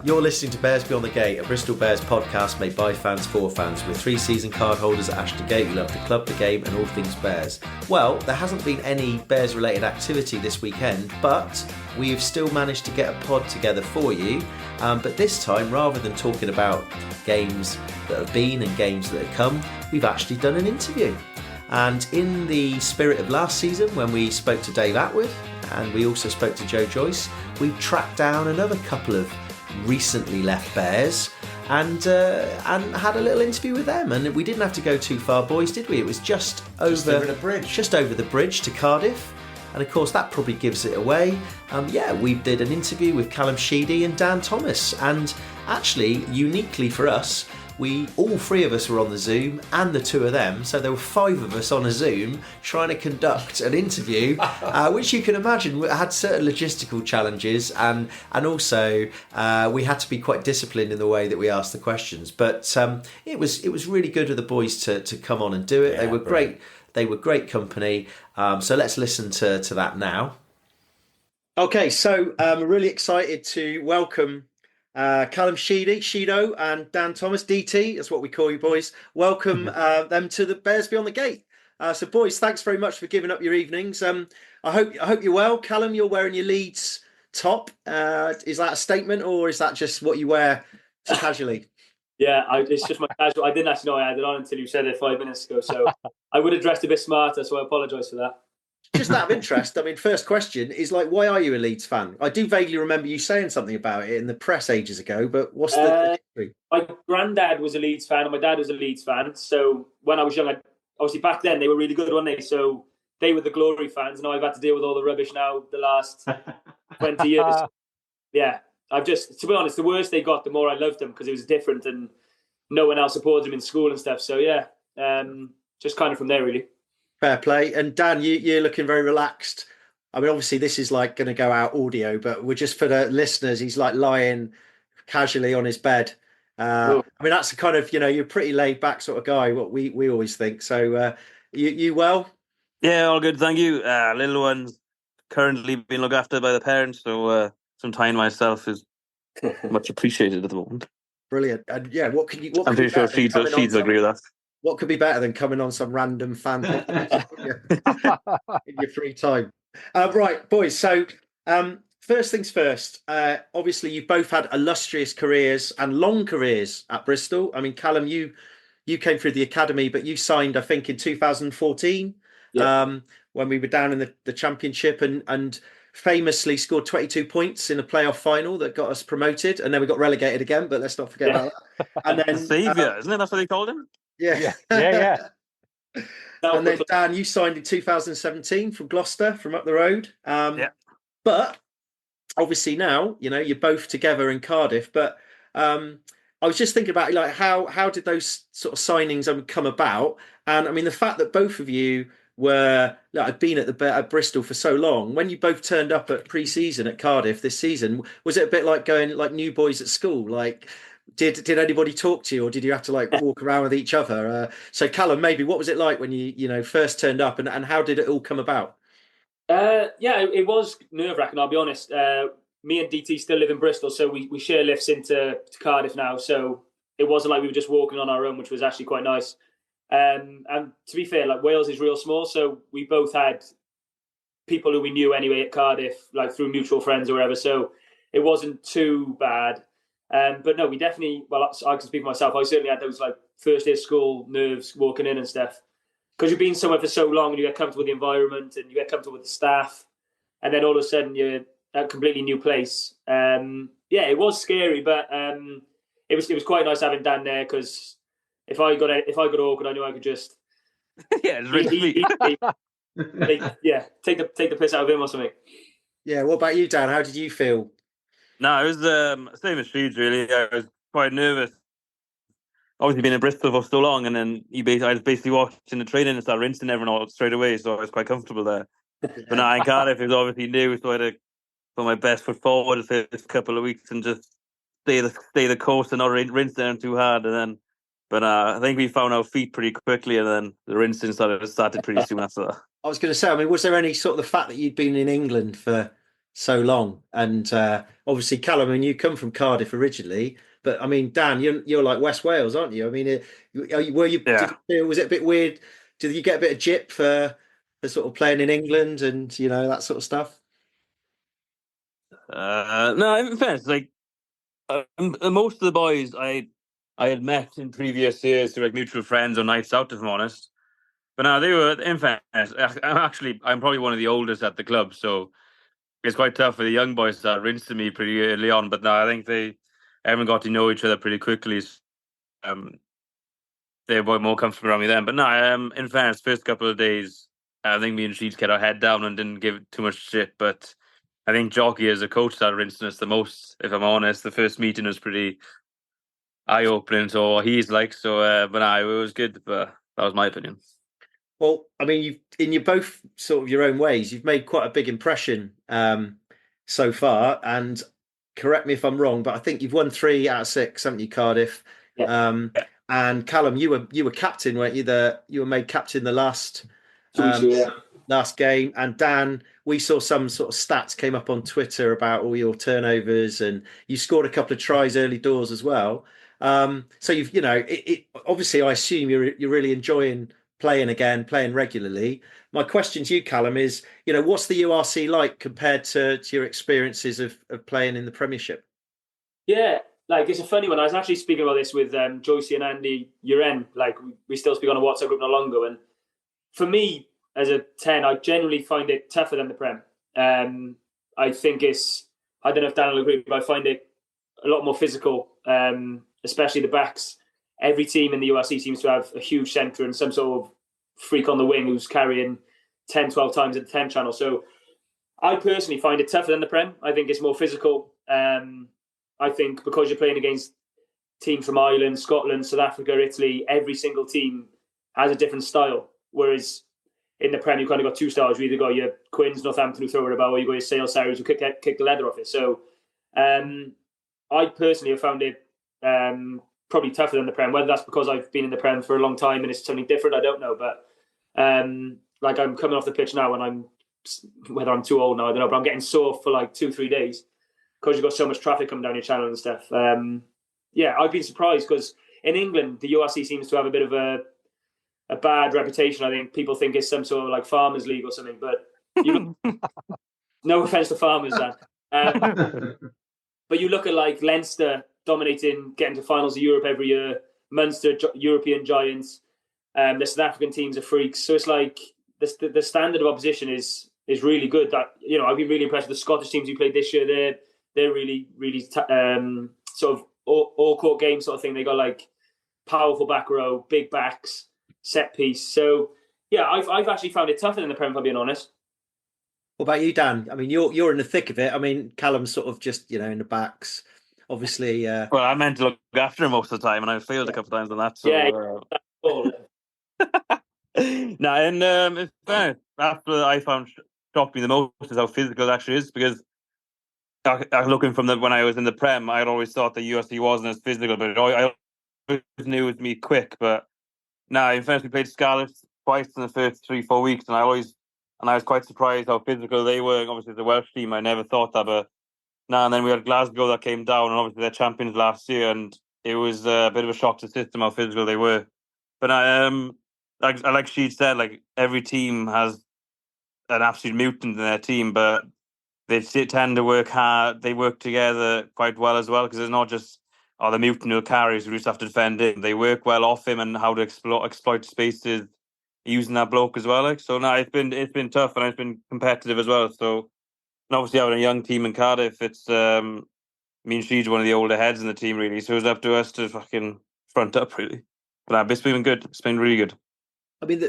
You're listening to Bears Beyond the Gate, a Bristol Bears podcast made by fans for fans. We're 3 season card holders at Ashton Gate. We love the club, the game and all things Bears. Well, there hasn't been any Bears related activity this weekend, but we've still managed to get a pod together for you. But this time, rather than talking about games that have been and games that have come, we've actually done an interview. And in the spirit of last season, when we spoke to Dave Atwood and we also spoke to Joe Joyce, we tracked down another couple of recently left Bears and had a little interview with them. And we didn't have to go too far, boys, did we? It was just over the bridge to Cardiff. And of course, that probably gives it away. We did an interview with Callum, Sheedy and Dan Thomas. And actually, uniquely for us, all three of us were on the Zoom and the two of them. So there were 5 of us on a Zoom trying to conduct an interview, which you can imagine had certain logistical challenges. And also we had to be quite disciplined in the way that we asked the questions. But it was really good of the boys to come on and do it. Yeah, they were great. They were great company. So let's listen to that now. Okay, so I'm really excited to welcome Callum, Sheedo and Dan Thomas, DT, that's what we call you boys. Welcome them to the Bears Beyond the Gate. So boys, thanks very much for giving up your evenings. I hope you're well. Callum, you're wearing your Leeds top. Is that a statement or is that just what you wear casually? Yeah, it's just my casual. I didn't actually know I had it on until you said it 5 minutes ago. So I would have dressed a bit smarter, so I apologise for that. Just out of interest, I mean, first question is why are you a Leeds fan? I do vaguely remember you saying something about it in the press ages ago, but what's the history? My granddad was a Leeds fan and my dad was a Leeds fan. So when I was young, obviously back then they were really good, weren't they? So they were the glory fans. And now I've had to deal with all the rubbish now the last 20 years. Yeah, to be honest, the worse they got, the more I loved them because it was different and no one else supported them in school and stuff. So yeah, just kind of from there, really. Fair play. And Dan, you're looking very relaxed. I mean, obviously this is going to go out audio, but we're just for the listeners, he's lying casually on his bed. I mean, that's a kind of, you're a pretty laid back sort of guy, what we always think. So you well? Yeah, all good. Thank you. Little one's currently being looked after by the parents. So some time myself is much appreciated at the moment. Brilliant. And yeah, I'm pretty sure Sheeds will agree with that. What could be better than coming on some random fan in your free time? Right, boys. So first things first. Obviously, you've both had illustrious careers and long careers at Bristol. I mean, Callum, you came through the academy, but you signed, I think, in 2014 when we were down in the championship and famously scored 22 points in a playoff final that got us promoted, and then we got relegated again. But let's not forget about that. And then Saviour, isn't it? That's what they called him. Yeah. And then Dan, you signed in 2017 from Gloucester, from up the road. But obviously now, you're both together in Cardiff. But I was just thinking about how did those sort of signings come about? And I mean, the fact that both of you had been at Bristol for so long. When you both turned up at pre-season at Cardiff this season, was it a bit like going like new boys at school? Did anybody talk to you, or did you have to walk around with each other? So Callum, maybe what was it like when you first turned up, and how did it all come about? It was nerve-wracking, I'll be honest. Me and DT still live in Bristol, so we share lifts into Cardiff now. So it wasn't like we were just walking on our own, which was actually quite nice. And to be fair, Wales is real small, so we both had people who we knew anyway at Cardiff, through mutual friends or whatever. So it wasn't too bad. But no, we definitely, I can speak for myself. I certainly had those first day of school nerves walking in and stuff. Because you've been somewhere for so long and you get comfortable with the environment and you get comfortable with the staff. And then all of a sudden you're at a completely new place. It was scary, but it was quite nice having Dan there because if I got awkward, I knew I could just it's really take the piss out of him or something. Yeah, what about you, Dan? How did you feel? No, it was same as Sheeds, really. I was quite nervous. Obviously, been in Bristol for so long, and then I was basically watching the training and started rinsing everyone out straight away, so I was quite comfortable there. But now in Cardiff, it was obviously new, so I had to put my best foot forward for this couple of weeks and just stay the course and not rinse them too hard. But I think we found our feet pretty quickly, and then the rinsing started pretty soon after that. I was going to say, I mean, was there any sort of the fact that you'd been in England for so long. And obviously, Callum, and you come from Cardiff originally, but I mean, Dan, you're like West Wales, aren't you? I mean, were you? Did Yeah. you feel, was it a bit weird? Did you get a bit of jip for sort of playing in England and that sort of stuff? No, in fairness, like most of the boys I had met in previous years through like mutual friends or nights out, if I'm honest. But now they were, in fairness, I'm probably one of the oldest at the club, so it's quite tough for the young boys to start rinsing me pretty early on. But now I think everyone got to know each other pretty quickly. Um, they were more comfortable around me then. But no, in fairness, first couple of days, I think me and Sheedy kept our head down and didn't give too much shit. But I think Jockey as a coach started rinsing us the most, if I'm honest. The first meeting was pretty eye-opening to what he's like. So, but no, it was good. But that was my opinion. Well, I mean, you've in your both sort of your own ways, you've made quite a big impression so far. And correct me if I'm wrong, but I think you've won 3 out of 6, haven't you, Cardiff? Yeah. Um, and Callum, you were captain, weren't you? You were made captain the last 2 weeks ago, yeah. last game. And Dan, we saw some sort of stats came up on Twitter about all your turnovers, and you scored a couple of tries early doors as well. So you've obviously I assume you're really enjoying playing again, playing regularly. My question to you, Callum, is what's the URC like compared to your experiences of playing in the Premiership? Yeah, like it's a funny one. I was actually speaking about this with Joycey and Andy Uren. Like we still speak on a WhatsApp group not long ago. And for me, as a 10, I generally find it tougher than the Prem. I think I don't know if Dan will agree, but I find it a lot more physical, especially the backs. Every team in the URC seems to have a huge centre and some sort of freak on the wing who's carrying 10, 12 times at the 10 channel. So I personally find it tougher than the Prem. I think it's more physical. I think because you're playing against teams from Ireland, Scotland, South Africa, Italy, every single team has a different style. Whereas in the Prem, you kind of got 2 styles. You either got your Quins, Northampton who throw it about, or you got your Sale Sarries who kick the leather off it. So I personally have found it probably tougher than the Prem. Whether that's because I've been in the Prem for a long time and it's something different, I don't know. But like I'm coming off the pitch now and whether I'm too old now, I don't know, but I'm getting sore for like 2-3 days because you've got so much traffic coming down your channel and stuff. Yeah, I've been surprised because in England, the URC seems to have a bit of a bad reputation. I think people think it's some sort of like farmers league or something, but no offense to farmers, Dan. But you look at like Leinster dominating, getting to finals of Europe every year, Munster, European giants, the South African teams are freaks. So it's like the standard of opposition is really good. That I've been really impressed with the Scottish teams who played this year. They're really sort of all court game sort of thing. They got like powerful back row, big backs, set piece. So yeah, I've actually found it tougher than the Prem, if I'm being honest. What about you, Dan? I mean, you're in the thick of it. I mean, Callum's sort of just in the backs, obviously. Well, I meant to look after him most of the time, and I failed a couple of times on that. So, no, and in fairness, after I found shocked me the most is how physical it actually is. Because looking from when I was in the Prem, I'd always thought the USC wasn't as physical, but I always knew it would be quick. But now, in fairness, we played Scarlet twice in the first 3-4 weeks, and I was quite surprised how physical they were. Obviously, the Welsh team, I never thought that, but now and then we had Glasgow that came down, and obviously they're champions last year, and it was a bit of a shock to the system how physical they were. But like she said, like every team has an absolute mutant in their team, but they tend to work hard. They work together quite well as well, because it's not just the mutant who carries who just have to defend him. They work well off him and how to exploit spaces using that bloke as well. Like, so now it's been tough and it's been competitive as well. So, and obviously having a young team in Cardiff, it's me and she's one of the older heads in the team really. So it's up to us to fucking front up really. But it's been good. It's been really good. I mean,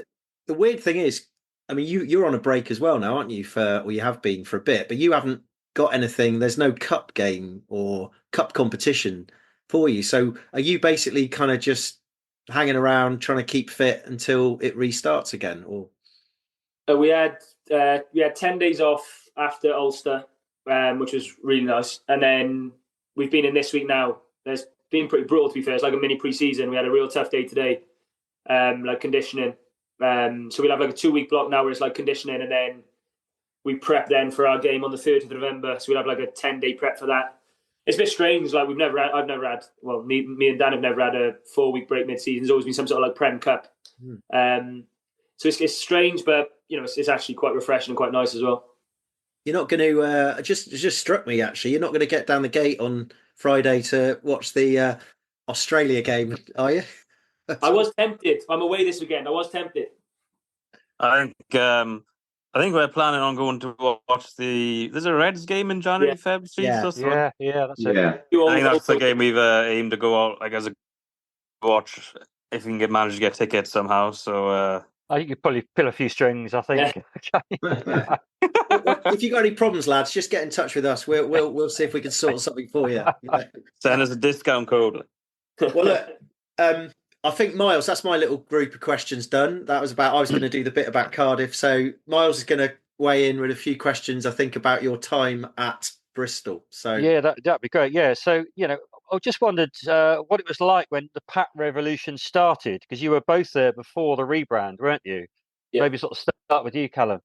the weird thing is, I mean, you're on a break as well now, aren't you? You have been for a bit, but you haven't got anything. There's no cup game or cup competition for you. So are you basically kind of just hanging around trying to keep fit until it restarts again? Or we had 10 days off after Ulster, which was really nice, and then we've been in this week now. There's been pretty brutal, to be fair. It's like a mini pre-season. We had a real tough day today, like conditioning. So we'll have like a 2-week block now where it's like conditioning, and then we prep then for our game on the 30th of November. So we'd have like a 10-day prep for that. It's a bit strange. Like I've never had. Well, me and Dan have never had a 4-week break mid-season. There's always been some sort of like Prem Cup. So it's strange, but it's actually quite refreshing and quite nice as well. You're not going to just struck me actually. You're not going to get down the gate on Friday to watch the Australia game, are you? I was tempted. I'm away this weekend. I was tempted. I think we're planning on going to watch there's a Reds game in January, Feb. Yeah, that's it. I think that's the game we've aimed to go out as a watch if we can manage to get tickets somehow. So I think you probably pull a few strings. I think. Yeah. If you got any problems, lads, just get in touch with us. We'll see if we can sort something for you. Send us a discount code. Well, look, I think Miles, that's my little group of questions done. I was going to do the bit about Cardiff. So Miles is going to weigh in with a few questions, I think, about your time at Bristol. So yeah, that'd be great. Yeah, so I just wondered what it was like when the Pat revolution started, because you were both there before the rebrand, weren't you? Yeah. Maybe sort of start with you, Callum.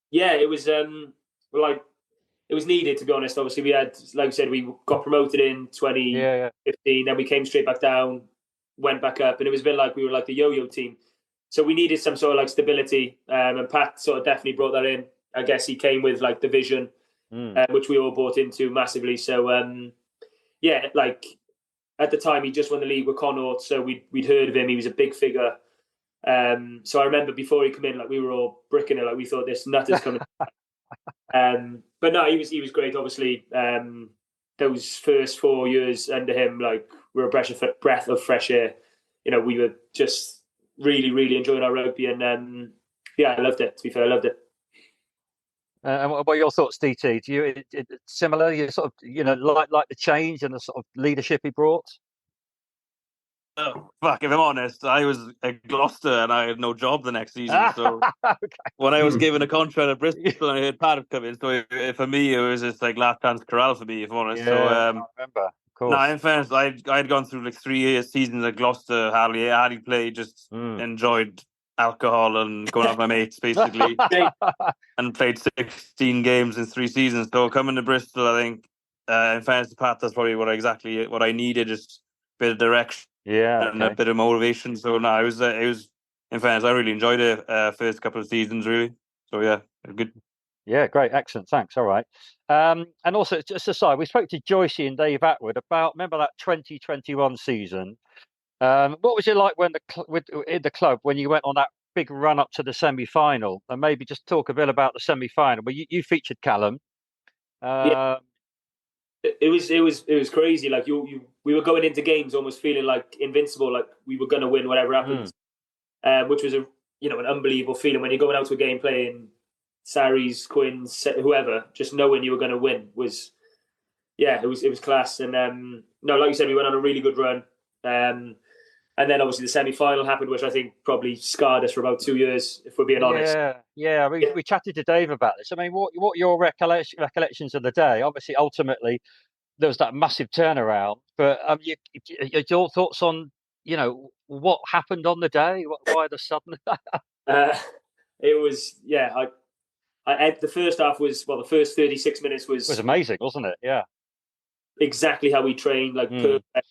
Yeah, it was it was needed, to be honest. Obviously, we had, like I said, we got promoted in 2015, then we came straight back down, went back up, and it was a bit like we were like the yo-yo team. So we needed some sort of like stability, and Pat sort of definitely brought that in. I guess he came with like the vision, which we all bought into massively. So like at the time he just won the league with Connaught, so we'd heard of him. He was a big figure. So I remember before he came in, like we were all bricking it, like we thought this nut is coming. But no, he was great. Obviously, those first 4 years under him, like were a breath of fresh air. We were just really, really enjoying our rugby, and I loved it. To be fair, I loved it. And what are your thoughts, DT? Do you similar? You sort of like the change and the sort of leadership he brought? Oh, fuck, if I'm honest, I was at Gloucester and I had no job the next season. So when I was given a contract at Bristol, I had Pat come in. So for me, it was just like last chance corral for me, if I'm honest. Yeah, so I remember. Of course. No, in fairness, I'd gone through like 3 seasons at Gloucester, hardly played, just enjoyed alcohol and going out with my mates, basically, and played 16 games in 3 seasons. So coming to Bristol, I think, in fairness to Pat, that's probably what I needed, just a bit of direction. And a bit of motivation. So no, it was in fairness, I really enjoyed it first couple of seasons, really. So yeah, good. Yeah, great, excellent, thanks. All right. And also, just aside, we spoke to Joycey and Dave Atwood about, remember that 2021 season. What was it like when in the club when you went on that big run up to the semi-final? And maybe just talk a bit about the semi-final. Well, you featured Callum. It was crazy. Like we were going into games almost feeling like invincible, like we were going to win whatever happens, which was an unbelievable feeling when you're going out to a game playing Sarries, Quins, whoever, just knowing you were going to win was, it was class. And like you said, we went on a really good run. And then obviously the semi-final happened, which I think probably scarred us for about 2 years, if we're being honest. Yeah. We chatted to Dave about this. I mean, what your recollections of the day? Obviously, ultimately, there was that massive turnaround. But your thoughts on, what happened on the day? Why the sudden? It was, the first half was, the first 36 minutes was amazing, wasn't it? Yeah. Exactly how we trained, like perfect.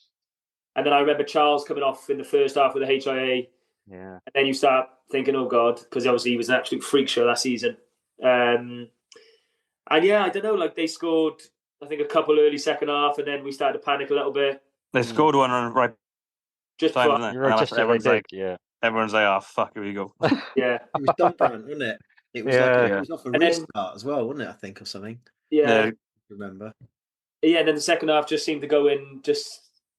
And then I remember Charles coming off in the first half with the HIA. Yeah. And then you start thinking, oh God, because obviously he was an absolute freak show that season. And I don't know, like they scored, I think, a couple early second half, and then we started to panic a little bit. They scored one on right just time, everyone's like, oh fuck, here we go. Yeah. It was Dunbrand, wasn't it? It was it was off a restart as well, wasn't it? I think, or something. Yeah. I remember. Yeah, and then the second half just seemed to go in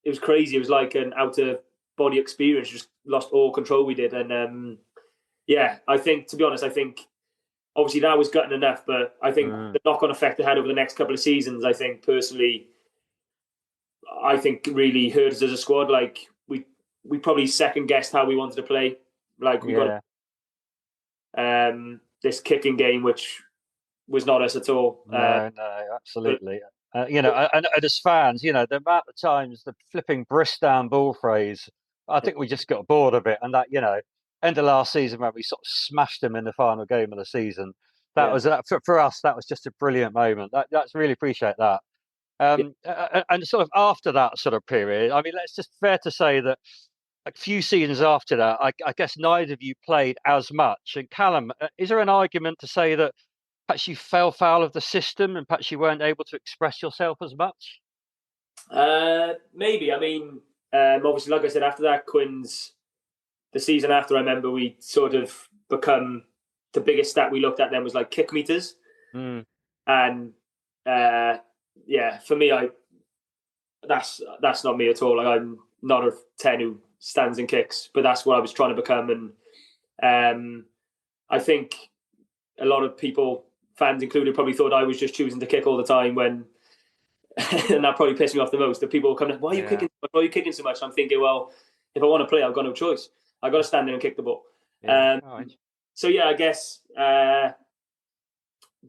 it was crazy. It was like an out-of-body experience. Just lost all control we did. And, I think, to be honest, obviously that was gutting enough, but I think the knock-on effect it had over the next couple of seasons, I think, personally, really hurt us as a squad. Like, we probably second-guessed how we wanted to play. Like, we got this kicking game, which was not us at all. No, absolutely. And as fans, the amount of times the flipping Briss down ball phrase, I think we just got bored of it. And that, end of last season when we sort of smashed them in the final game of the season, That was for us. That was just a brilliant moment. That's really appreciate that. And sort of after that sort of period, I mean, let's just fair to say that a few seasons after that, I guess neither of you played as much. And Callum, is there an argument to say that perhaps you fell foul of the system and perhaps you weren't able to express yourself as much? Maybe. I mean, obviously, like I said, after that, the season after, I remember we sort of become, the biggest stat we looked at then was like kick meters. And for me, that's not me at all. Like, I'm not a 10 who stands and kicks, but that's what I was trying to become. And I think a lot of people, fans included, probably thought I was just choosing to kick all the time when, and that probably pissed me off the most. The people were coming, why are you kicking? Why are you kicking so much? I'm thinking, well, if I want to play, I've got no choice. I've got to stand there and kick the ball. So yeah, I guess that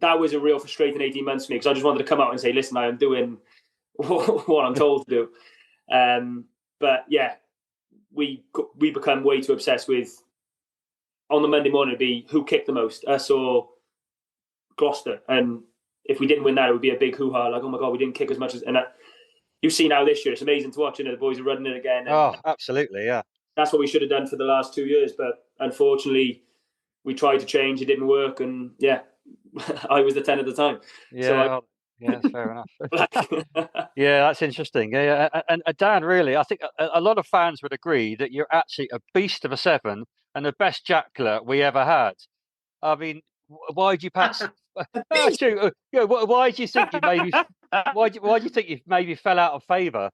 was a real frustrating 18 months for me, because I just wanted to come out and say, listen, I am doing what I'm told to do. But yeah, we become way too obsessed with, on the Monday morning, it'd be who kicked the most, us or Gloucester. And if we didn't win that, it would be a big hoo-ha, like, oh my God, we didn't kick as much as... And you've seen how this year, it's amazing to watch, the boys are running it again. Oh, absolutely, yeah. That's what we should have done for the last 2 years. But unfortunately, we tried to change, it didn't work. And yeah, I was the 10 at the time. Yeah, fair enough. Yeah, that's interesting. Yeah. And Dan, really, I think a lot of fans would agree that you're actually a beast of a 7 and the best jackler we ever had. I mean, why do you perhaps... why do you think you maybe... Why do you think you maybe fell out of favour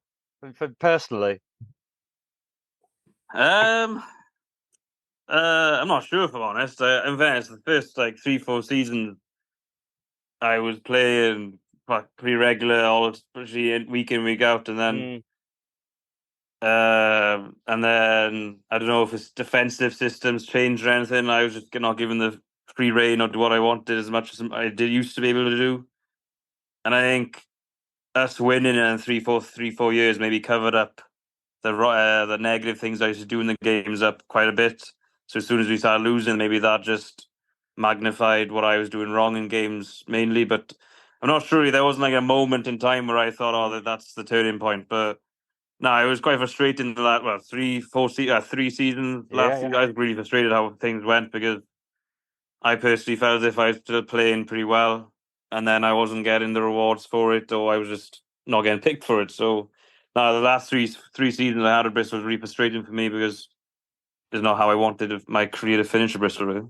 personally? I'm not sure, if I'm honest. In fairness, the first 3-4 seasons I was playing pretty regular, especially week in, week out, and then I don't know if it's defensive systems changed or anything. I was just not given the free rein or do what I wanted as much as I did used to be able to do. And I think us winning in 3-4 years maybe covered up the negative things I used to do in the games up quite a bit. So as soon as we started losing, maybe that just magnified what I was doing wrong in games mainly. But I'm not sure, there wasn't a moment in time where I thought, that's the turning point. But no, it was quite frustrating that 3 seasons last year. I was really frustrated how things went, because I personally felt as if I was still playing pretty well, and then I wasn't getting the rewards for it, or I was just not getting picked for it. So now the last three seasons I had at Bristol was really frustrating for me, because it's not how I wanted my career to finish at Bristol, really.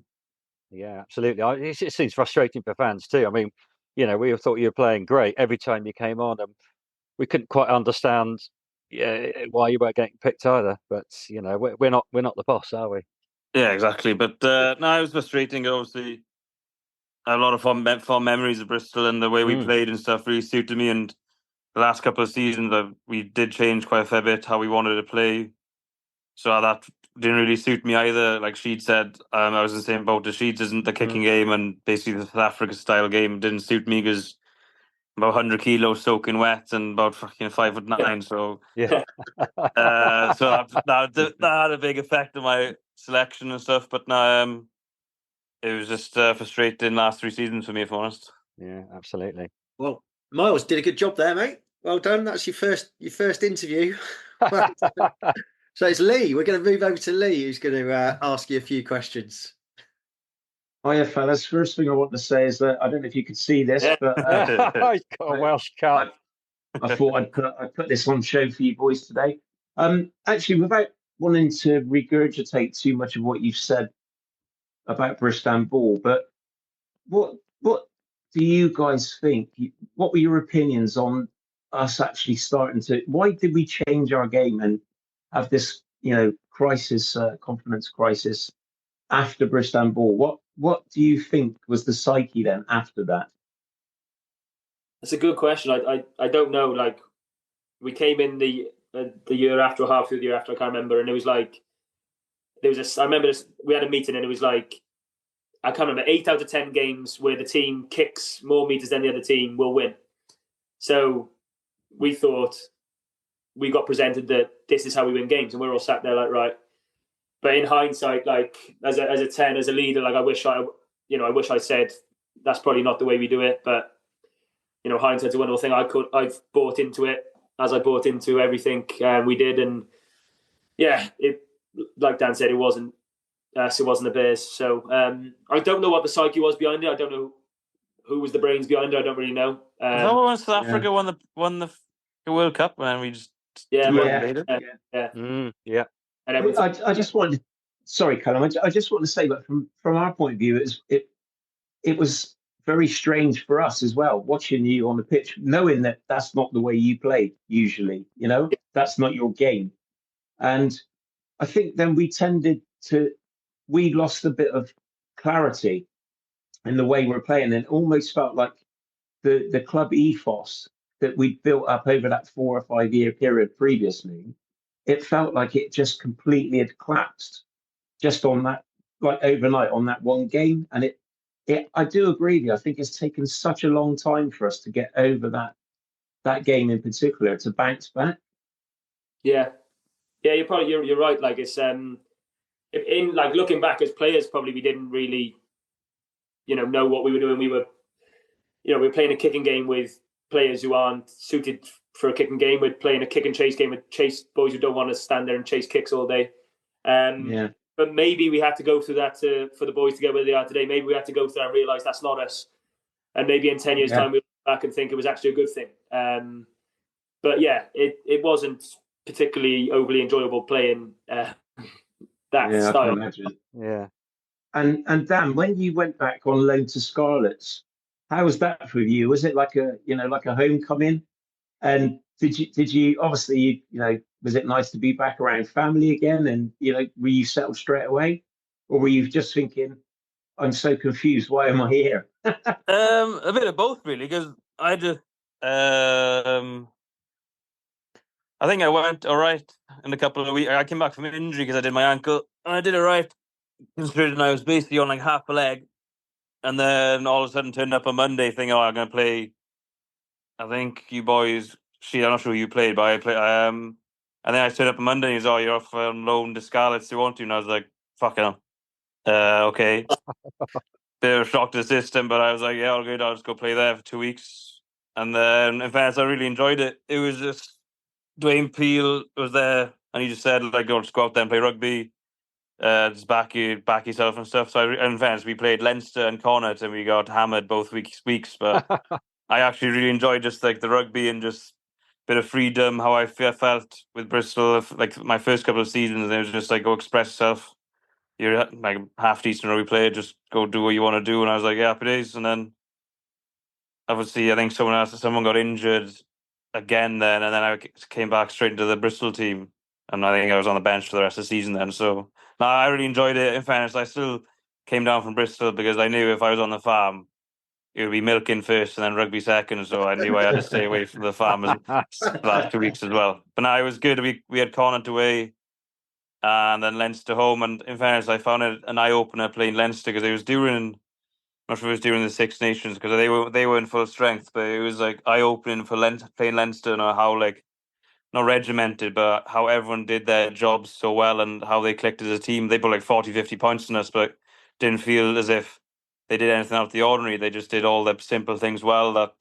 Yeah, absolutely. It seems frustrating for fans too. I mean, we thought you were playing great every time you came on, and we couldn't quite understand why you weren't getting picked either. But we're not the boss, are we? Yeah, exactly. But no, it was frustrating. Obviously, a lot of fond memories of Bristol, and the way we played and stuff really suited me. And the last couple of seasons, we did change quite a fair bit how we wanted to play. So that didn't really suit me either. Like Sheed said, I was in the same boat as Sheed. Isn't the kicking game, and basically the South Africa style game didn't suit me, because I'm about 100 kilos soaking wet and about fucking 5'9". So yeah, so that had a big effect on my selection and stuff. But no, it was just frustrating last 3 seasons for me, if I'm honest. Yeah, absolutely. Well, Miles did a good job there, mate. Well done. That's your first interview. So it's Lee. We're going to move over to Lee, who's going to ask you a few questions. Hiya, fellas. First thing I want to say is that I don't know if you could see this, but He's got a Welsh cut. I thought I'd put this on show for you boys today. Actually, without wanting to regurgitate too much of what you've said about Bristol Ball, but what do you guys think? What were your opinions on us actually starting to? Why did we change our game and have this, crisis, confidence crisis after Bristol Ball? What do you think was the psyche then after that? That's a good question. I don't know. Like, we came in the year after, or half through the year after, I can't remember, and it was like I remember we had a meeting, and it was like, I can't remember, 8 out of 10 games where the team kicks more meters than the other team will win. So we thought, we got presented that this is how we win games, and we're all sat there like, right. But in hindsight, like as a 10, as a leader, like I wish I said, that's probably not the way we do it. But hindsight's a wonderful thing. I've bought into it as I bought into everything we did, and it, like Dan said, it wasn't us, it wasn't the Bears. So I don't know what the psyche was behind it. I don't know who was the brains behind it. I don't really know. when South Africa won the World Cup, and we just yeah. And I just wanted, sorry, Callum, I just want to say that from our point of view, it was very strange for us as well, watching you on the pitch, knowing that that's not the way you play usually. That's not your game, and I think then we lost a bit of clarity in the way we're playing, and it almost felt like the club ethos that we'd built up over that 4 or 5 year period previously, it felt like it just completely had collapsed just on that, like overnight on that one game. And I do agree with you. I think it's taken such a long time for us to get over that game in particular, to bounce back. Yeah, you're right. Like it's in like looking back as players, probably we didn't really, know what we were doing. We were playing a kicking game with players who aren't suited for a kicking game. We're playing a kick and chase game with chase boys who don't want to stand there and chase kicks all day. But maybe we had to go through that for the boys to get where they are today. Maybe we had to go through that and realise that's not us. And maybe in 10 years' time, we'll look back and think it was actually a good thing. But it wasn't particularly overly enjoyable playing that style. I can imagine. Yeah. And Dan, when you went back on loan to Scarlets, how was that for you? Was it like a homecoming? And did you obviously was it nice to be back around family again? And were you settled straight away, or were you just thinking, I'm so confused, why am I here? A bit of both, really, because I just I think I went all right in a couple of weeks. I came back from an injury because I did my ankle, and I did all right, considering I was basically on like half a leg. And then all of a sudden turned up on Monday thinking, I'm going to play. I think you boys, I'm not sure who you played, but I played. And then I turned up on Monday and he was, you're off on loan to Scarlets, do you want to? And I was like, fucking hell. Okay. Bit of a shock to the system, but I was like, yeah, all good. I'll just go play there for 2 weeks. And then, in fairness, I really enjoyed it. It was just, Dwayne Peel was there and he just said, like, just go out there and play rugby. Just back yourself and stuff. So in fairness, we played Leinster and Connacht and we got hammered both weeks. But I actually really enjoyed just like the rugby and just a bit of freedom. How I felt with Bristol, like my first couple of seasons, it was just like, go express yourself. You're like half decent rugby player, just go do what you want to do. And I was like, yeah, happy days. And then obviously, I think someone got injured again then, and then I came back straight into the Bristol team, and I think I was on the bench for the rest of the season then. So no, I really enjoyed it. In fairness, I still came down from Bristol because I knew if I was on the farm, it would be milking first and then rugby second. So I knew I had to stay away from the farm the last 2 weeks as well. But no, it was good. We had Connacht away and then Leinster home. And in fairness, I found it an eye opener playing Leinster because it was during. Not sure if it was during the Six Nations because they were in full strength, but it was like eye opening for playing Leinster and how like not regimented, but how everyone did their jobs so well and how they clicked as a team. They put like 40, 50 points on us, but didn't feel as if they did anything out of the ordinary. They just did all the simple things well. That,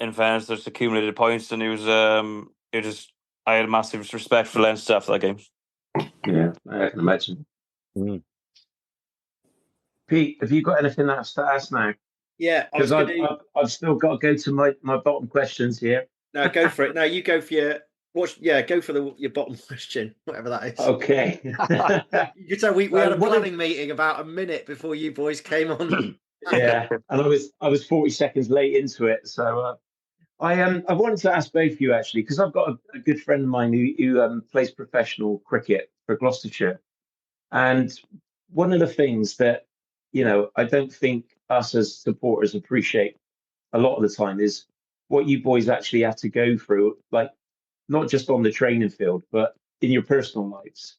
in fairness, just accumulated points, and I had massive respect for Leinster after that game. Yeah, I can imagine. Pete, have you got anything else to ask now? Yeah, because I've still got to go to my bottom questions here. No, go for it. No, you go for go for your bottom question, whatever that is. Okay. You could tell we had a planning meeting about a minute before you boys came on. Yeah, and I was 40 seconds late into it, so I wanted to ask both of you actually, because I've got a good friend of mine who plays professional cricket for Gloucestershire, and one of the things that I don't think us as supporters appreciate a lot of the time is what you boys actually have to go through, like not just on the training field, but in your personal lives,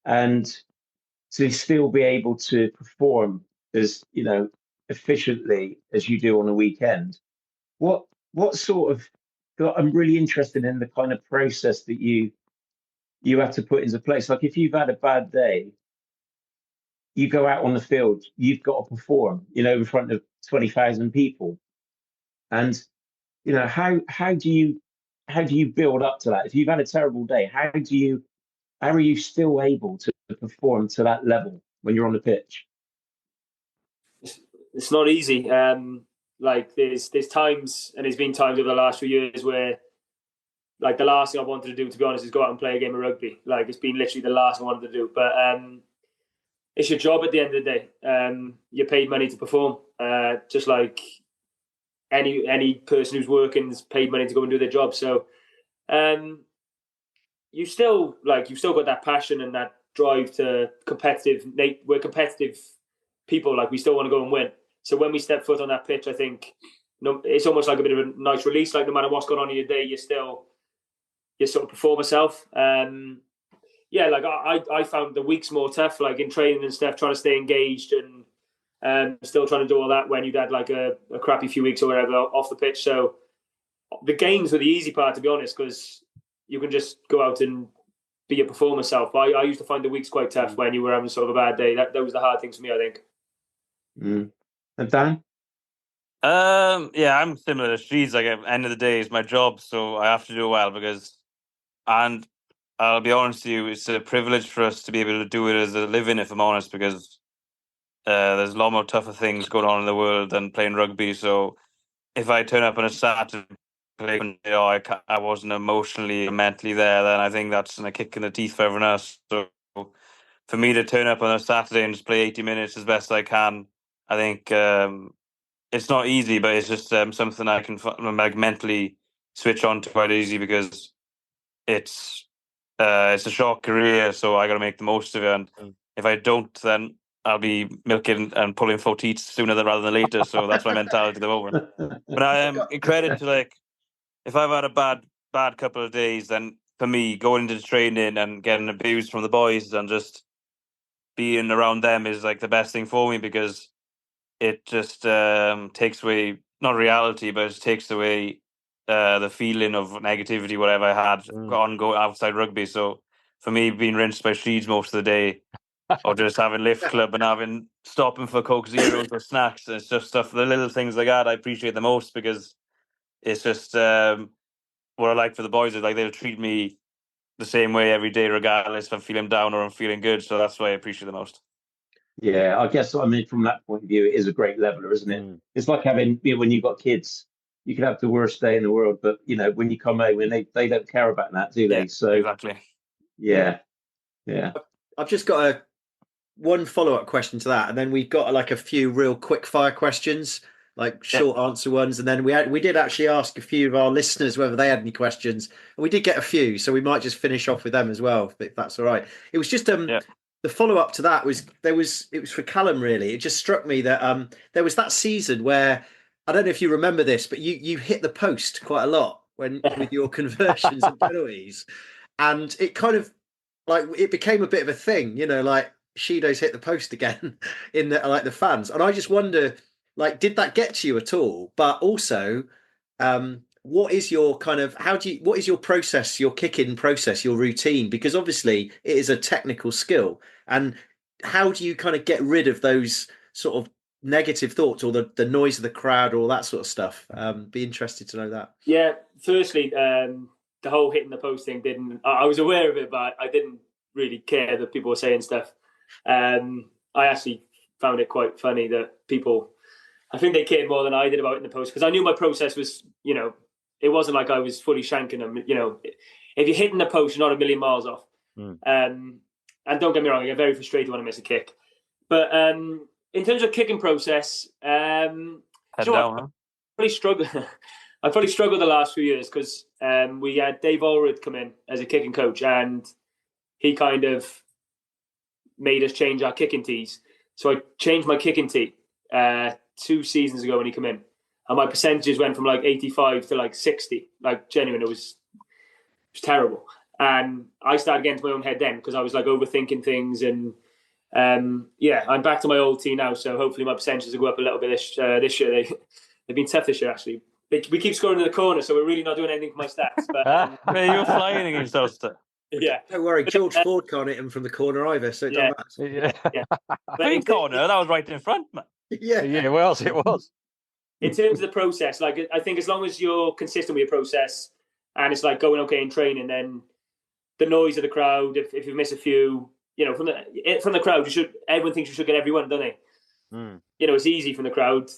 and to still be able to perform as efficiently as you do on a weekend. What sort of? I'm really interested in the kind of process that you have to put into place. Like if you've had a bad day, you go out on the field, you've got to perform, in front of 20,000 people. And how do you build up to that? If you've had a terrible day, how are you still able to perform to that level when you're on the pitch? It's not easy. Like there's times, and there's been times over the last few years where, like, the last thing I wanted to do, to be honest, is go out and play a game of rugby. Like, it's been literally the last thing I wanted to do. But it's your job at the end of the day. You're paid money to perform, just like any person who's working is paid money to go and do their job. So you've still got that passion and that drive to competitive. We're competitive people. Like, we still want to go and win. So when we step foot on that pitch, I think it's almost like a bit of a nice release. Like, no matter what's going on in your day, you sort of perform yourself. Yeah, like I found the weeks more tough, like in training and stuff, trying to stay engaged and still trying to do all that when you'd had like a crappy few weeks or whatever off the pitch. So the games were the easy part, to be honest, because you can just go out and be your performer self. I used to find the weeks quite tough when you were having sort of a bad day. That was the hard things for me, I think. Mm. And Dan? Yeah, I'm similar to Sheeds. Like, at the end of the day, it's my job, so I have to do well and I'll be honest with you, it's a privilege for us to be able to do it as a living, if I'm honest, because there's a lot more tougher things going on in the world than playing rugby. So if I turn up on a Saturday, I wasn't emotionally or mentally there, then I think that's a kick in the teeth for everyone else. So for me to turn up on a Saturday and just play 80 minutes as best I can, I think it's not easy, but it's just something I can mentally switch on to quite easy, because it's a short career, so I got to make the most of it. And if I don't, then I'll be milking and pulling for teeth sooner rather than later. So that's my mentality at the moment. But I am credit to, like, if I've had a bad couple of days, then for me, going into the training and getting abused from the boys and just being around them is like the best thing for me, because it just takes away, not reality, but it takes away the feeling of negativity, whatever I had on go outside rugby. So for me, being rinsed by Sheeds most of the day, or just having lift club and stopping for Coke Zeros or snacks, it's just stuff, the little things like that I appreciate the most, because it's just what I like for the boys is, like, they'll treat me the same way every day, regardless if I'm feeling down or I'm feeling good. So that's what I appreciate the most. Yeah, I guess, I mean, from that point of view, it is a great leveler, isn't it? It's like having, when you've got kids, you can have the worst day in the world, but when you come home, they don't care about that, do they? Yeah, so exactly. Yeah. I've just got one follow-up question to that, and then we've got like a few real quick fire questions, like short answer ones, and then we did actually ask a few of our listeners whether they had any questions, and we did get a few, so we might just finish off with them as well, if that's all right. It was just the follow-up to that was it was for Callum, really. It just struck me that there was that season where, I don't know if you remember this, but you hit the post quite a lot with your conversions and penalties, and it kind of, like, it became a bit of a thing, like Sheedo's hit the post again in the fans. And I just wonder, like, did that get to you at all? But also, what is your what is your process, your kick-in process, your routine? Because obviously it is a technical skill. And how do you kind of get rid of those sort of negative thoughts, or the noise of the crowd, or all that sort of stuff? Be interested to know that. Yeah, firstly, the whole hitting the post thing I was aware of it, but I didn't really care that people were saying stuff. I actually found it quite funny that people, I think they cared more than I did about it in the post, because I knew my process was, it wasn't like I was fully shanking them. If you're hitting the post, you're not a million miles off. And don't get me wrong, I get very frustrated when I miss a kick. But in terms of kicking process, I probably struggled. I probably struggled the last few years, because we had Dave Allred come in as a kicking coach, and he kind of made us change our kicking tees. So I changed my kicking tee 2 seasons ago when he came in, and my percentages went from like 85 to like 60. Like, genuine, it was terrible. And I started getting to my own head then, because I was like overthinking things. And I'm back to my old tee now, so hopefully my percentages will go up a little bit this year. They've been tough this year, actually. We keep scoring in the corner, so we're really not doing anything for my stats. But you're flying against those. Yeah, don't worry, George Ford can't hit him from the corner either, so it doesn't matter. Yeah. But in corner, that was right in front, man. Yeah. Yeah, well, it was. In terms of the process, like I think as long as you're consistent with your process and it's like going okay in training, then the noise of the crowd, if you miss a few, from the crowd, everyone thinks you should get everyone, don't they? Mm. It's easy from the crowd.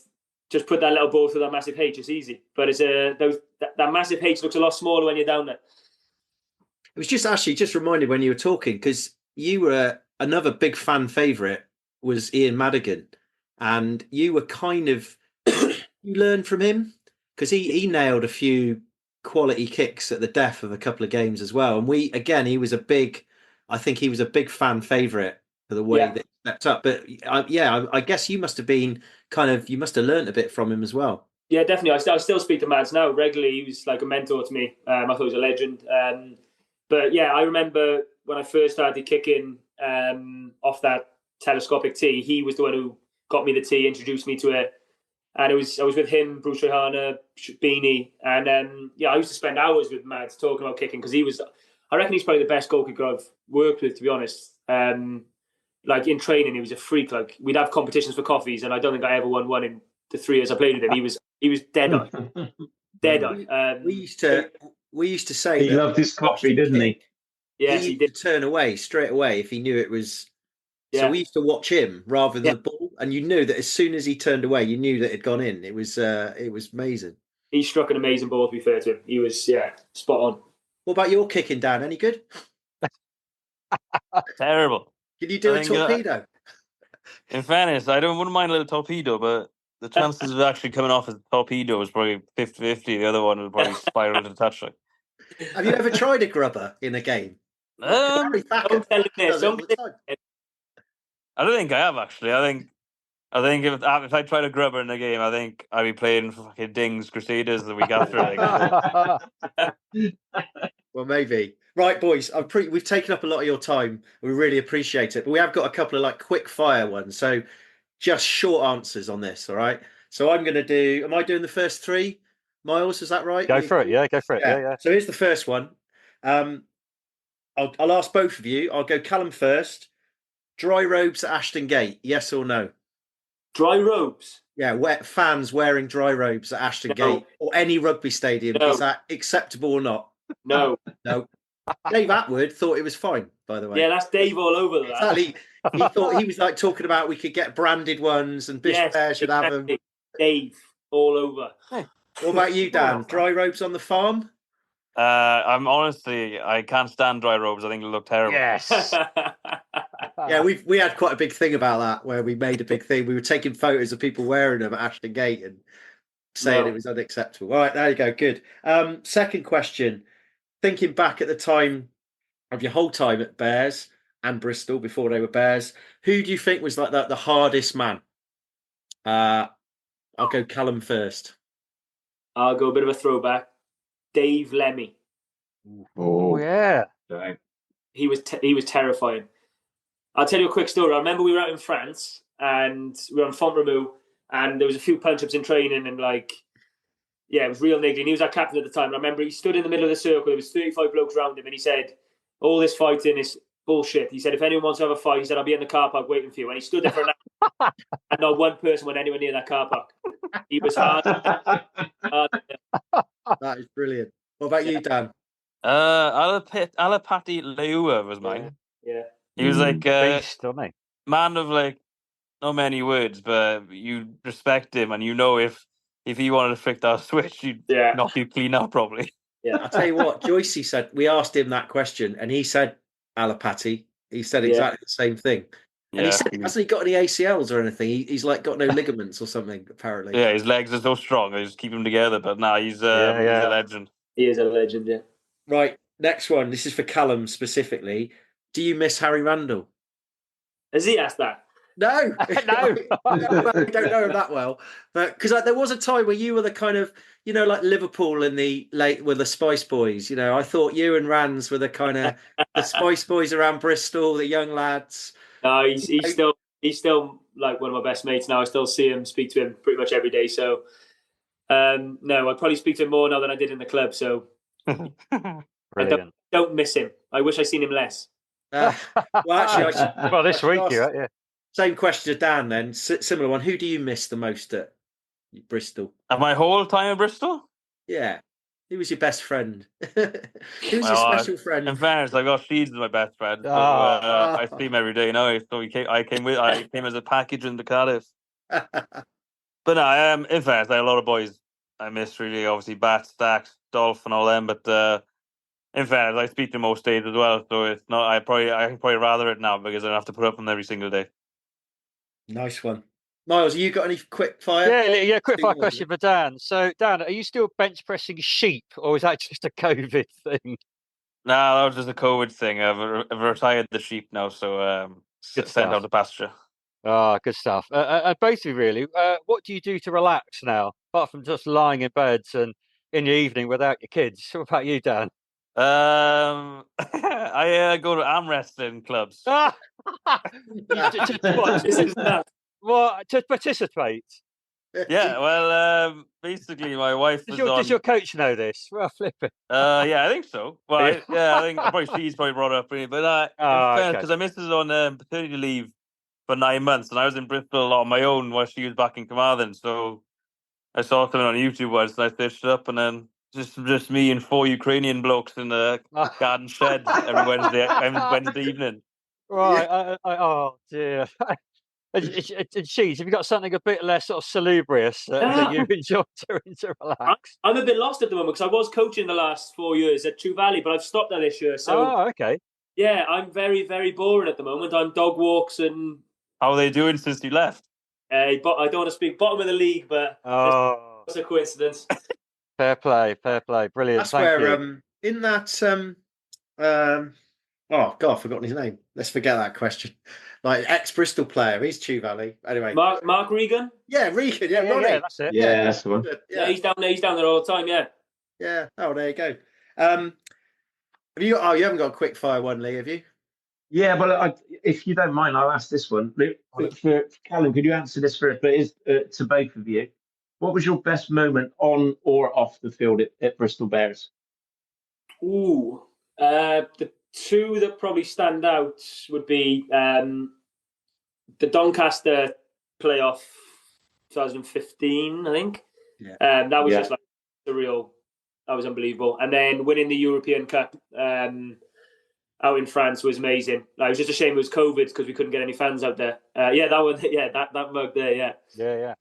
Just put that little ball through that massive H. It's easy, but it's that massive H looks a lot smaller when you're down there. It was just reminded when you were talking, because you were another big fan favourite was Ian Madigan, and you were kind of you learned from him because he nailed a few quality kicks at the death of a couple of games as well. And he was I think he was a big fan favourite for the way that he stepped up. But I guess you must have been you must have learned a bit from him as well. Yeah, definitely. I still speak to Mads now regularly. He was like a mentor to me. I thought he was a legend. But yeah, I remember when I first started kicking off that telescopic tee, he was the one who got me the tee, introduced me to it. And I was with him, Bruce Rehana, Beanie, and I used to spend hours with Mads talking about kicking because I reckon he's probably the best goal kicker I've worked with, to be honest. Like in training, he was a freak. Like we'd have competitions for coffees, and I don't think I ever won one in the 3 years I played with him. He was dead eye, dead eye. We used to say he loved his coffee, didn't he? Yes, he did. Turn away straight away if he knew it was. Yeah. So we used to watch him rather than the ball, and you knew that as soon as he turned away, you knew that it had gone in. It was amazing. He struck an amazing ball, to be fair to him. He was spot on. What about your kicking, Dan? Any good? Terrible. Can you do a torpedo? In fairness, wouldn't mind a little torpedo, but the chances of actually coming off as a torpedo was probably 50-50. The other one would probably spiral to touchline. Have you ever tried a grubber in a game? Don't tell him this. I don't think I have actually. I think if I tried a grubber in a game, I think I'd be playing for fucking Dings Crusaders the week after. Well, maybe. Right, boys. We've taken up a lot of your time. We really appreciate it, but we have got a couple of quick fire ones. So, just short answers on this. All right. So I'm going to do. Am I doing the first 3? Miles, is that right? Go for it. Yeah, go for it. Yeah. So here's the first one. I'll ask both of you. I'll go Callum first. Dry robes at Ashton Gate, yes or no? Dry robes? Yeah, fans wearing dry robes at Ashton Gate or any rugby stadium. No. Is that acceptable or not? No. No. Dave Atwood thought it was fine, by the way. Yeah, that's Dave all over that. Exactly. He thought he was talking about we could get branded ones and Bishop Bear should have them. Dave all over. What about you, Dan? Dry robes on the farm? I can't stand dry robes. I think it look terrible. Yes. Yeah, we had quite a big thing about that where we made a big thing. We were taking photos of people wearing them at Ashton Gate and saying it was unacceptable. All right, there you go. Good. Second question. Thinking back at the time of your whole time at Bears and Bristol before they were Bears, who do you think was the hardest man? I'll go Callum first. I'll go a bit of a throwback. Dave Lemmy. Oh yeah. He was terrifying. I'll tell you a quick story. I remember we were out in France and we were on Font-Romeu and there was a few punch-ups in training and it was real niggly. And he was our captain at the time. And I remember he stood in the middle of the circle. There was 35 blokes around him and he said, all this fighting is bullshit. He said, if anyone wants to have a fight, he said, I'll be in the car park waiting for you. And he stood there for an hour and not one person went anywhere near that car park. He was hard. That is brilliant. What about you, Dan? Alapati Leua was mine. Yeah. He was beast, wasn't he? Man of not many words, but you respect him and you know if he wanted to flick that switch, you'd knock you clean up probably. Yeah. I'll tell you what, Joycey said, we asked him that question and he said Alapati. He said exactly the same thing. And he said, hasn't he got any ACLs or anything? He's got no ligaments or something, apparently. Yeah, his legs are so strong, they just keep him together. But he's a legend. He is a legend, yeah. Right, next one. This is for Callum specifically. Do you miss Harry Randall? Has he asked that? No. No. I don't know him that well. But because there was a time where you were the kind of, like Liverpool in the late with the Spice Boys. I thought you and Rands were the kind of the Spice Boys around Bristol, the young lads. No, he's still like one of my best mates now. I still see him, speak to him pretty much every day. So, no, I probably speak to him more now than I did in the club. So, I don't miss him. I wish I seen him less. Well, actually, this week, yeah. Same question to Dan then. Similar one. Who do you miss the most at Bristol? Of my whole time in Bristol? Yeah. Who was your best friend? Who was your Well, special friend? in fairness, I got Sheedy as my best friend, but I see him every day now. So I came as a package into Cardiff. But no, in fairness, I had a lot of boys I miss really. Obviously, Bat, Stacks, Dolph, and all them. But in fairness, I speak to most days as well. So it's not. I probably rather it now because I don't have to put up with them every single day. Nice one. Miles, you got any quick fire? Yeah. Quick fire question for Dan. So, Dan, are you still bench pressing sheep, or is that just a COVID thing? No, that was just a COVID thing. I've retired the sheep now, so sent out to pasture. Ah, good stuff. And both of you, really, what do you do to relax now, apart from just lying in beds and in the evening without your kids? What about you, Dan? I go to arm wrestling clubs. What, to participate? Yeah, well, basically, my wife Does your coach know this? Well, flip it. Yeah, I think so. Well, I think she's probably brought it up, really. But because I missed it on paternity leave for 9 months, and I was in Bristol on my own while she was back in Carmarthen. So I saw something on YouTube once, and I searched it up, and then just me and 4 Ukrainian blokes in the garden shed every Wednesday evening. Right. Oh dear. And Sheeds, have you got something a bit less sort of salubrious that you enjoy to relax? I'm a bit lost at the moment because I was coaching the last 4 years at True Valley, but I've stopped that this year. So, okay. Yeah, I'm very, very boring at the moment. I'm dog walks and. How are they doing since you left? But I don't want to speak bottom of the league, but it's a coincidence. Fair play, brilliant. That's Thank where you. In that oh God, I've forgotten his name. Let's forget that question. Like ex-Bristol player, he's Chew Valley. Anyway, Mark Regan. Yeah, Regan. Yeah, Ronnie. Yeah, that's it. Yeah, that's the one. Yeah, he's down there. He's down there all the time. Yeah. Yeah. Oh, there you go. Have you? Oh, you haven't got a quick fire one, Lee, have you? Yeah, but if you don't mind, I'll ask this one. For Callum, could you answer this first? But it's to both of you. What was your best moment on or off the field at Bristol Bears? Ooh, the two that probably stand out would be the Doncaster playoff 2015, I think. Yeah. That was just like surreal. That was unbelievable. And then winning the European Cup out in France was amazing. It was just a shame it was COVID because we couldn't get any fans out there. That one. Yeah, that mug there. Yeah. Yeah.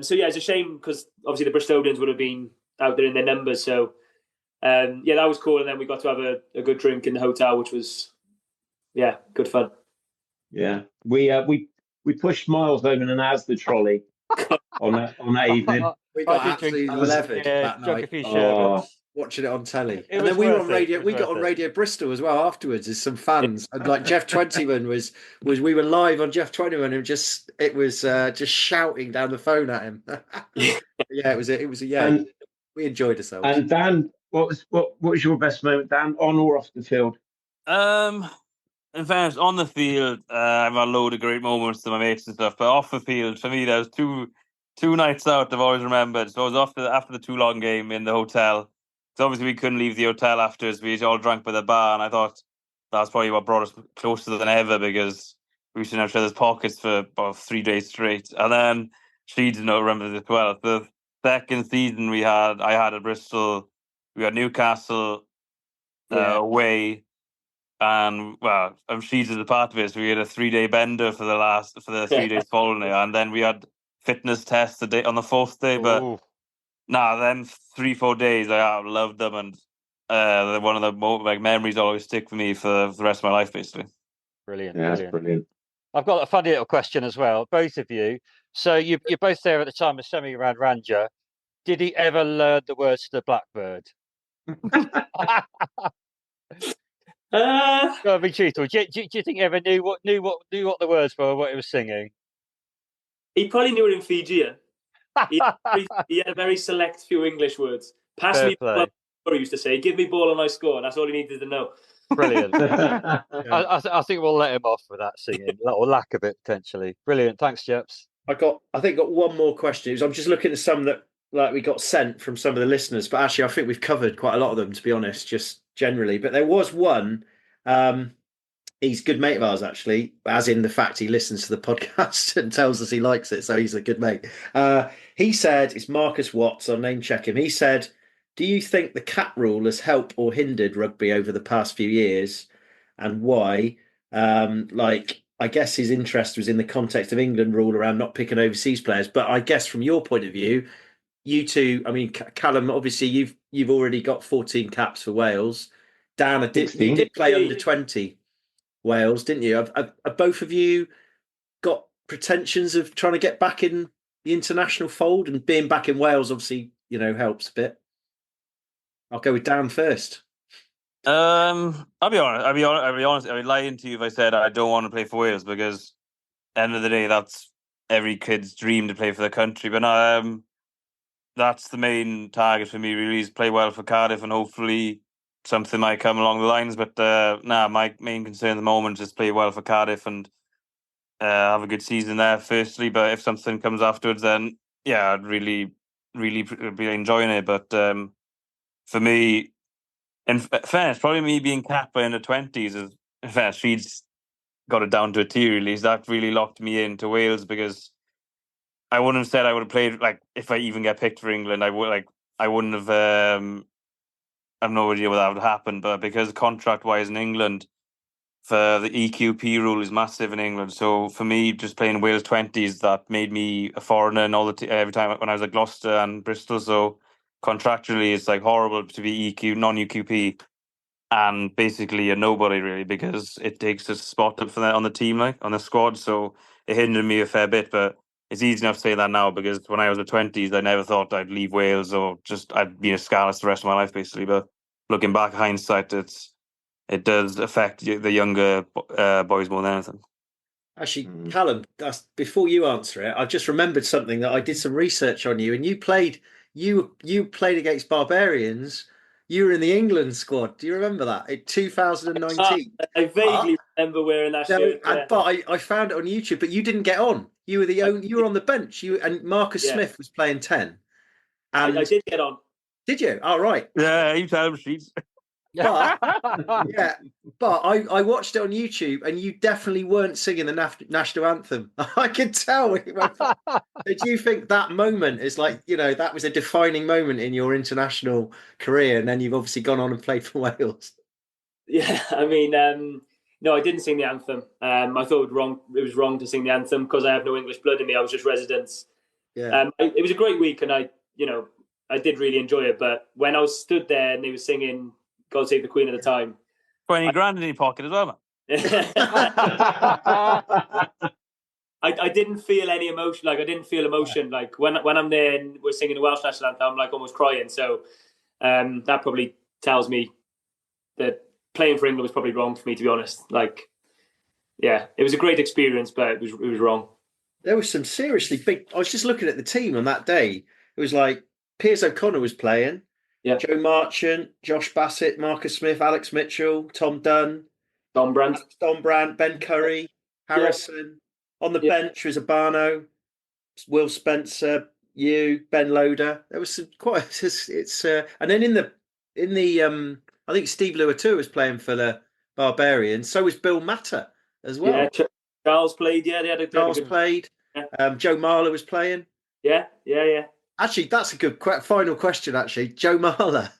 So yeah, it's a shame because obviously the Bristolians would have been out there in their numbers. So that was cool. And then we got to have a good drink in the hotel, which was good fun. Yeah, we pushed Miles over an Asda trolley on that evening. We got absolutely levered that night. Watching it on telly, and then we were on radio. We got on Radio Bristol as well afterwards as some fans, and like Jeff Twentyman was we were live on Jeff Twentyman, and it was just shouting down the phone at him. It was we enjoyed ourselves. And Dan, what was your best moment, Dan, on or off the field? In fairness, on the field, I've had a load of great moments to my mates and stuff. But off the field, for me, there was two nights out I've always remembered. So I was after the Toulon game in the hotel. So obviously we couldn't leave the hotel afterwards. We all drank by the bar, and I thought that's probably what brought us closer than ever because we was in each other's pockets for about 3 days straight. And then she didn't remember this well. The second season I had at Bristol, we had Newcastle away. And she's a part of it. So we had a 3-day bender for the 3 days following it, and then we had fitness tests on the 4th day. But then 3-4 days I loved them, and one of the memories always stick with me for the rest of my life, basically. Brilliant. Yeah, that's brilliant. I've got a funny little question as well, both of you. So you're both there at the time of semi-round Ranger. Did he ever learn the words to the Blackbird? Gotta be truthful. Do you think he ever knew what the words were, what he was singing? He probably knew it in Fijian. He had a very select few English words. Pass me the ball, he used to say. Give me ball and I score. That's all he needed to know. Brilliant. I think we'll let him off with that singing, or lack of it potentially. Brilliant. Thanks, Jeps. I got one more question. I'm just looking at some that we got sent from some of the listeners, but actually I think we've covered quite a lot of them, to be honest, just generally. But there was one he's a good mate of ours, actually, as in the fact he listens to the podcast and tells us he likes it. So he's a good mate. He said, it's Marcus Watts, I'll name check him. He said, do you think the cap rule has helped or hindered rugby over the past few years, and why? I guess his interest was in the context of England rule around not picking overseas players. But I guess from your point of view, you two, I mean, Callum, obviously you've already got 14 caps for Wales. Dan, you did play under 20 Wales, didn't you? Have both of you got pretensions of trying to get back in the international fold? And being back in Wales, obviously, helps a bit. I'll go with Dan first. I'll be honest. I'd be lying to you if I said I don't want to play for Wales, because end of the day, that's every kid's dream to play for the country. But that's the main target for me, really, is play well for Cardiff, and hopefully something might come along the lines. But my main concern at the moment is play well for Cardiff and have a good season there, firstly. But if something comes afterwards, then yeah, I'd really be enjoying it. But for me, in fairness, probably me being capped by under 20s is, in fairness, Sheed's got it down to a T, really. That really locked me into Wales, because I wouldn't have said I would have played, like, if I even get picked for England, I wouldn't have, I have no idea what that would happen. But because contract-wise in England, for the EQP rule is massive in England. So for me, just playing Wales 20s, that made me a foreigner and every time when I was at Gloucester and Bristol. So contractually, it's like horrible to be non-UQP, and basically a nobody, really, because it takes a spot up for that on the team, like on the squad. So it hindered me a fair bit, but it's easy enough to say that now, because when I was at 20s, I never thought I'd leave Wales, or just I'd be a Scarlets the rest of my life, basically. But looking back, hindsight, it does affect the younger boys more than anything. Actually, Callum, before you answer it, I've just remembered something that I did some research on you, and you played against Barbarians. You were in the England squad. Do you remember that in 2019? I vaguely remember wearing that shirt. Yeah. But I found it on YouTube. But you didn't get on. You were you were on the bench. And Marcus Smith was playing 10. And I did get on. Did you? Oh, right. Yeah, you tell him, Sheeds. But I watched it on YouTube, and you definitely weren't singing the national anthem. I could tell. Did you think that moment is like, that was a defining moment in your international career, and then you've obviously gone on and played for Wales? Yeah, I mean, no, I didn't sing the anthem. I thought it was wrong to sing the anthem, because I have no English blood in me. I was just residents. Yeah. It was a great week, and I did really enjoy it. But when I was stood there and they were singing God Save the Queen at the time, 20 grand in your pocket as well, man. I didn't feel any emotion. Like, I didn't feel emotion. Like when I'm there and we're singing the Welsh national anthem, I'm like almost crying. So that probably tells me that playing for England was probably wrong for me, to be honest. Like, yeah, it was a great experience, but it was wrong. There was some seriously big. I was just looking at the team on that day. It was like Piers O'Connor was playing. Yeah. Joe Marchant, Josh Bassett, Marcus Smith, Alex Mitchell, Tom Dunn, Don Brandt, Ben Curry, Harrison. Yeah. On the bench was Abano, Will Spencer, Ben Loader. There was some quite. And then in the I think Steve Luatua was playing for the Barbarians. So was Bill Matter as well. Yeah, Charles played. Yeah, Charles played. Yeah. Joe Marler was playing. Yeah. Actually, that's a good final question. Actually, Joe Marler.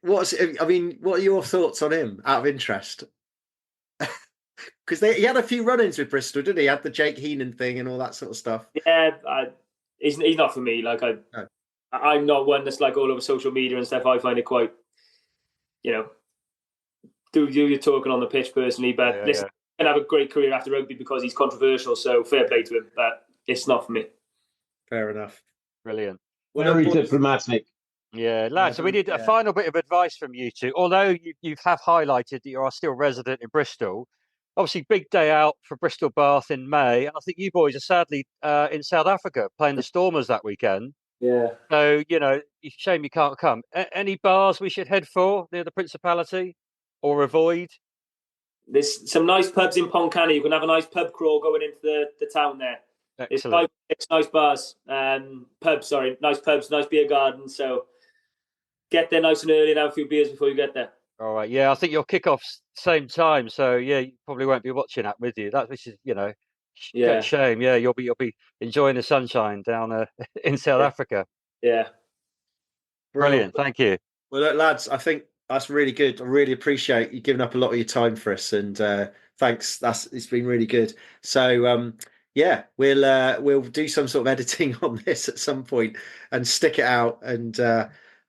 What are your thoughts on him, out of interest? Because he had a few run-ins with Bristol, didn't he? He had the Jake Heenan thing and all that sort of stuff. Yeah, he's not for me. Like, I'm not one that's like all over social media and stuff. I find it quite, do you're talking on the pitch personally, but listen, he can have a great career after rugby because he's controversial. So fair play to him, but it's not for me. Fair enough. Brilliant. Very diplomatic. Yeah, lads. So we need a final bit of advice from you two. Although you have highlighted that you are still resident in Bristol, obviously big day out for Bristol Bath in May. I think you boys are sadly in South Africa playing the Stormers that weekend. Yeah. So shame you can't come. Any bars we should head for near the Principality or avoid? There's some nice pubs in Pontcanny. You can have a nice pub crawl going into the town there. Excellent. It's nice bars, nice pubs, nice beer gardens. So get there nice and early and have a few beers before you get there. All right. Yeah, I think your kickoff's same time, so yeah, you probably won't be watching that with you. Which is, Yeah. shame. Yeah, you'll be enjoying the sunshine down in South Africa. Yeah. Brilliant. Thank you. Well, look, lads, I think that's really good. I really appreciate you giving up a lot of your time for us, and thanks. It's been really good. So yeah, we'll do some sort of editing on this at some point and stick it out. And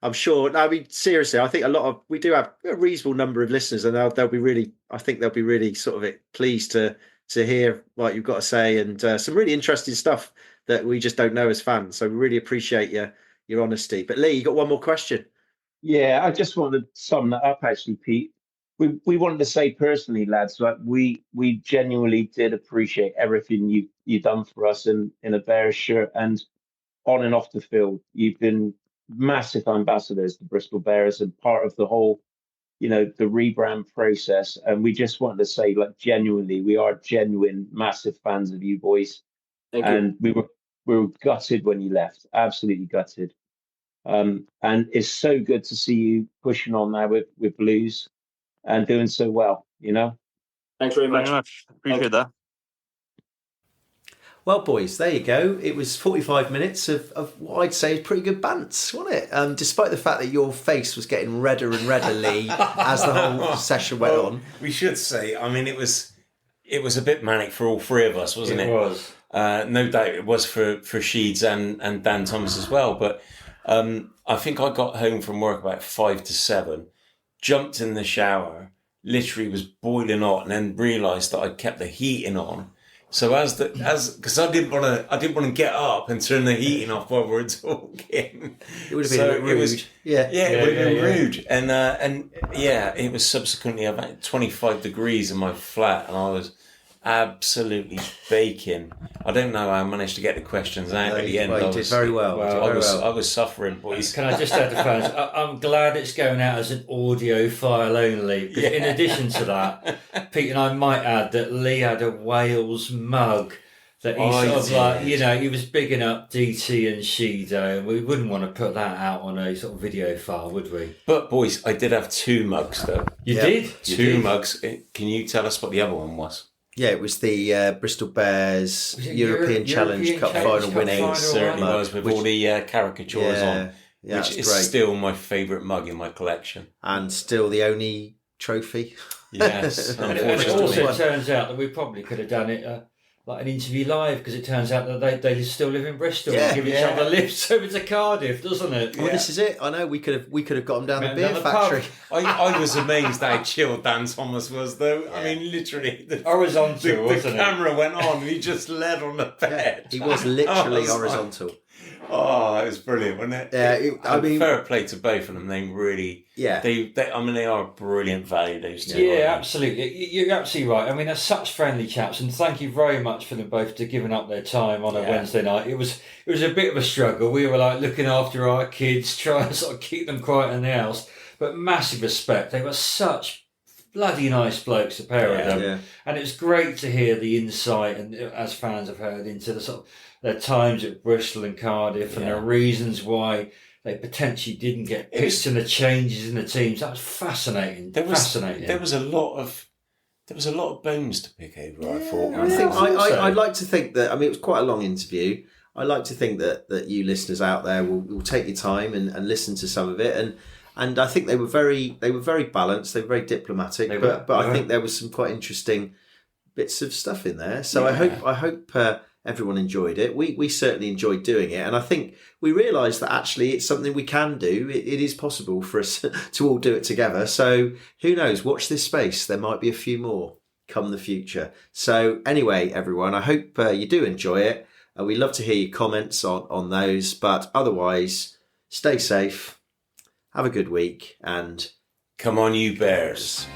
I'm sure. No, I mean, seriously, I think we do have a reasonable number of listeners, and they'll be really. I think they'll be really sort of pleased to hear what you've got to say, and some really interesting stuff that we just don't know as fans. So we really appreciate your honesty. But Lee, you got one more question? Yeah, I just wanted to sum that up, actually, Pete. We wanted to say personally, lads, that we genuinely did appreciate everything you've done for us in a Bears shirt and on and off the field. You've been massive ambassadors to Bristol Bears and part of the whole, the rebrand process. And we just wanted to say, like, genuinely, we are genuine, massive fans of you boys. Thank And you. we were gutted when you left, absolutely gutted. And it's so good to see you pushing on now with Blues and doing so well, Thanks very much. Appreciate that. Well, boys, there you go. It was 45 minutes of what I'd say is pretty good bants, wasn't it? Despite the fact that your face was getting redder and redder, Lee, as the whole session went on. We should say, I mean, it was a bit manic for all three of us, wasn't it? It was. No doubt it was for Sheeds and Dan Thomas as well. But I think I got home from work about 5 to 7, jumped in the shower, literally was boiling hot, and then realised that I'd kept the heating on. So because I didn't want to get up and turn the heating off while we were talking. It would have been a bit rude. It would have been rude. And it was subsequently about 25 degrees in my flat, and I was absolutely baking. I don't know how I managed to get the questions out at the end. Well, you did very well. I was suffering, boys. Can I just add to fans? I'm glad it's going out as an audio file only. Because in addition to that, Pete and I might add that Lee had a Wales mug that he he was bigging up DT and Sheedo, and we wouldn't want to put that out on a sort of video file, would we? But boys, I did have 2 mugs though. You did? Two mugs. Can you tell us what the other one was? Yeah, it was the Bristol Bears European Challenge Cup final winning. It certainly was, with all the caricatures on, yeah, which is great. still my favourite mug in my collection. And still the only trophy. Yes, And it also turns out that we probably could have done it like an interview live, because it turns out that they still live in Bristol and give each other lifts over to Cardiff, doesn't it? Well, this is it. I know we could have got them down the beer factory. I was amazed how chilled Dan Thomas was, though. Yeah. I mean, literally, horizontal. The camera went on, and he just led on the bed. He was literally horizontal. Oh, it was brilliant, wasn't it? Yeah, I mean, fair play to both of them. They really, they are a brilliant value, those two. Yeah, absolutely. You're absolutely right. I mean, they're such friendly chaps, and thank you very much for them both to giving up their time on a Wednesday night. It was a bit of a struggle. We were like looking after our kids, trying to sort of keep them quiet in the house, but massive respect. They were such bloody nice blokes, a pair of them. Yeah. And it's great to hear the insight, and as fans have heard, into the sort of their times at Bristol and Cardiff and the reasons why they potentially didn't get picked and the changes in the teams. That was fascinating. There was a lot of bones to pick over. I thought. I'd like to think that. I mean, it was quite a long interview. I like to think that you listeners out there will take your time and listen to some of it, and I think they were very balanced. They were very diplomatic, but I think there was some quite interesting bits of stuff in there. So I hope everyone enjoyed it. We certainly enjoyed doing it, and I think we realised that actually it's something we can do. It is possible for us to all do it together. So who knows? Watch this space. There might be a few more come the future. So anyway, everyone, I hope you do enjoy it. We'd love to hear your comments on those. But otherwise, stay safe, have a good week, and come on, you Bears.